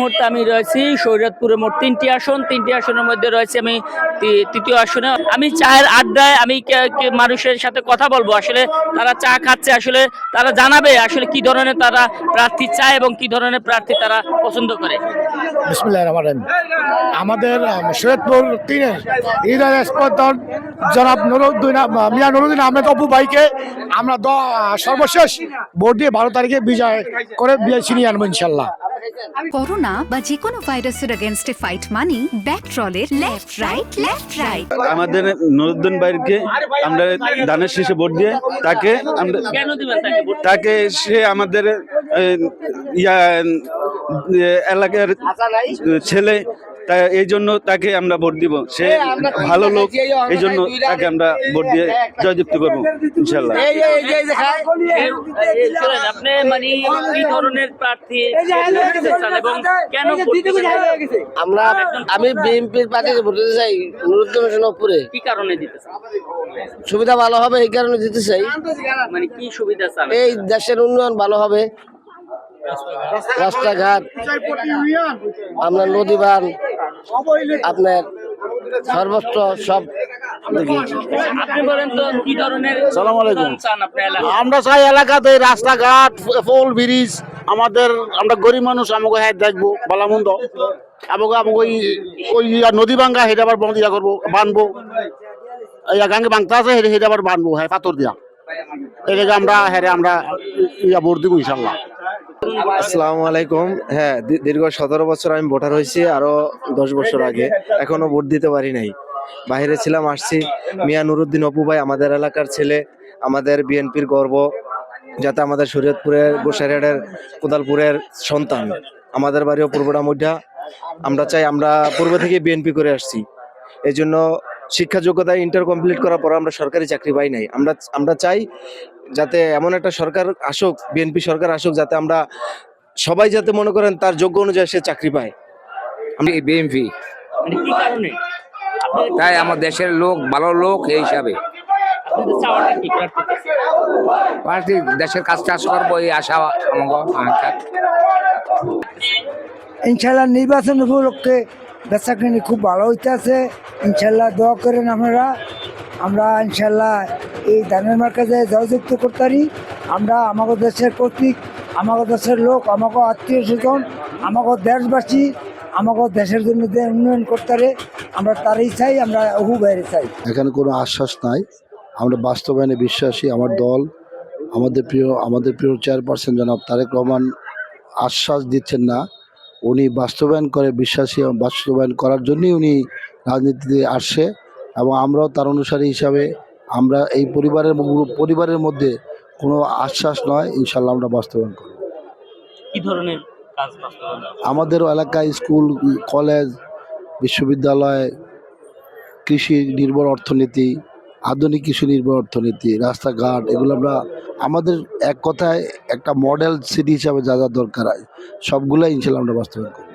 মুহূর্তে আমি রয়েছি শরীয়তপুরে। মোট 3টি আসন, 3টি আসনের মধ্যে রয়েছে আমি তৃতীয় আসনে। আমি চায়ের আড্ডায় আমি মানুষের সাথে কথা বলবো, আসলে তারা চা খাচ্ছে, আসলে তারা জানাবে আসলে কি ধরনের তারা প্রার্থী চায় এবং কি ধরনের প্রার্থী তারা পছন্দ করে। বিসমিল্লাহির রহমানির রহিম। আমাদের শরীয়তপুর 3-এর হৃদয় স্পন্দন জনাব মিয়া নুরুদ্দিন আহমেদ অপু ভাইকে আমরা সর্বশেষ ভোট দিয়ে 12 তারিখে বিজয় করে ছিনিয়ে আনবো ইনশাল্লাহ। করোনা বা যে কোনো ভাইরাসের এগেইনস্টে ফাইট মানি ব্যাকট্রলের লেফট রাইট। আমাদের নুরুদ্দিন ভাইকে আমরা ধানের শীষে ভোট দিয়ে তাকে আমরা কেন দিবেন তাকে ভোট? তাকে সে আমাদের এলাকার ছেলে, তাই এই জন্য তাকে আমরা ভোট দিব। সে ভালো লোক, এই জন্য তাকে আমরা ভোট দিয়ে জয়যুক্ত করবো ইনশাল্লাহ। আপনি মানে কি ধরনের প্রার্থী চান এবং কেন ভোট দিবেন? আমি বিএনপির পার্টিতে ভোট দিতে চাই নুরুদ্দিন হোসেন অপুরে। কি কারণে দিতে চান? সুবিধা ভালো হবে এই কারণে দিতে চাই। মানে কি সুবিধা চান? এই দেশের উন্নয়ন ভালো হবে, রাস্তাঘাট, আপনার নদী বাঁধ, আপনার সর্বোচ্চ সব দিকে। আপনি বলেন তো কি ধরনের আসসালামু আলাইকুম। চান আপনি এলাকায়? আমরা চাই এলাকাতে রাস্তাঘাট, পোল ব্রিজ, আমরা গরিব মানুষ, আমাকে হ্যাঁ দেখবো বালামন্দ, আমাকে ওই নদী ভাঙ্গা হেঁটে আবার বন্ধ করবো, বানবো গাঙ্গে বাংতা আছে হেঁটে আবার বানবো, হ্যাঁ পাথর দিয়া এদিকে আমরা ভোট দিব ইনশাল্লাহ। আসসালামু আলাইকুম। হ্যাঁ, দীর্ঘ 17 বছর আমি ভোটার হয়েছি, আরো 10 বছর আগে, এখনো ভোট দিতে পারি নাই, বাইরে ছিলাম, আসছি। মিয়া নুরুদ্দিন অপু ভাই আমাদের এলাকার ছেলে, আমাদের বিএনপির গর্ব, যাতে আমাদের শরীয়তপুরের গোসাইরহাটের কোদালপুরের সন্তান, আমাদের বাড়িও পূর্বটা মধ্যা। আমরা চাই, আমরা পূর্ব থেকে বিএনপি করে আসছি, এই জন্য শিক্ষা যোগ্যতায় ইন্টার কমপ্লিট করার পর আমরা সরকারি চাকরি পাই নাই। আমরা চাই যাতে এমন একটা সরকার আসুক, বিএনপি সরকার আসুক, যাতে আমরা সবাই যাতে মনে করেন তার যোগ্য অনুযায়ী সে চাকরি পায়। আমি বিএনপি, মানে কি কারণে? তাই আমার দেশের লোক ভালো লোক, এই হিসাবে আপনাদের চাওয়াটা কি প্রার্থী? পার্টি দেশের কাজ টাজ করবো, এই আশা আমাকে। ইনশাল্লাহ নির্বাচন উপলক্ষে বেচাকেনি খুব ভালো হইতেছে। ইনশাল্লাহ দোয়া করেন আমরা ইনশাল্লাহ এই ধানের মার্কেটে জয়যুক্ত করতে পারি। আমরা আমাদের দেশের প্রতীক, আমাদের দেশের লোক, আমাকে আত্মীয় স্বজন, আমাকে দেশবাসী, আমাকে দেশের জন্য যে উন্নয়ন করতে পারে আমরা তারই চাই, আমরা অহু বাইরে চাই। এখানে কোনো আশ্বাস নাই, আমরা বাস্তবায়নে বিশ্বাসী। আমার দল, আমাদের প্রিয় চেয়ারপারসন জনাব তারেক রহমান আশ্বাস দিচ্ছেন না, উনি বাস্তবায়ন করে বিশ্বাসী, এবং বাস্তবায়ন করার জন্যই উনি রাজনীতিতে আসছে, এবং আমরাও তার অনুসারী হিসাবে আমরা এই পরিবারের মধ্যে কোনো আশ্বাস নয়, ইনশাল্লাহ আমরা বাস্তবায়ন করব। কি ধরনের কাজ বাস্তবায়ন? আমাদের এলাকায় স্কুল, কলেজ, বিশ্ববিদ্যালয়, কৃষি নির্ভর অর্থনীতি, আধুনিক কৃষি নির্ভর অর্থনীতি, রাস্তাঘাট, এগুলো আমরা আমাদের এক কথায় একটা মডেল সিটি হিসাবে যা যা দরকার হয় সবগুলো ইনশাল্লাহ আমরা বাস্তবায়ন করব।